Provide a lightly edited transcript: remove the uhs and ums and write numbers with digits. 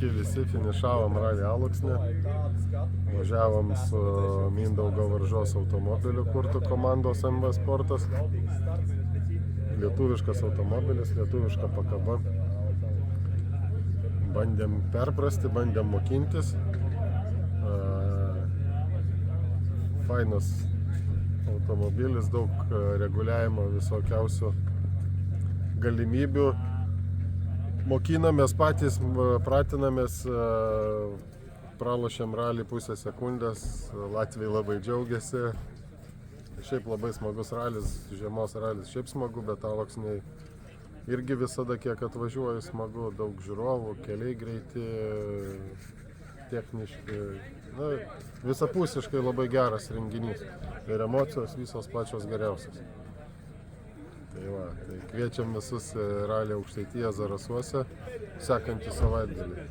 sveiki visi, finišavom ralį Alūksne. Važiavom su Mindaugo Varžos automobiliu, kurtų komandos MV Sportas. Lietuviškas automobilis, lietuviška pakaba. Bandėm perprasti, bandėm mokintis. Fainas automobilis, daug reguliavimo, visokiausių galimybių. Mokinamės patys, pratinamės, pralošėm ralį pusę sekundės, Latviai labai džiaugiasi. Šiaip labai smagus ralis, žiemos ralis šiaip smagu, bet Alūksnėj irgi visada kiek atvažiuoju smagu, daug žiūrovų, keliai greiti, techniški. Na, visapusiškai labai geras renginys ir emocijos visos pačios geriausios. Tai kviečiam visus ralį Aukštaitija Zarasuose sekantį savaitgalį.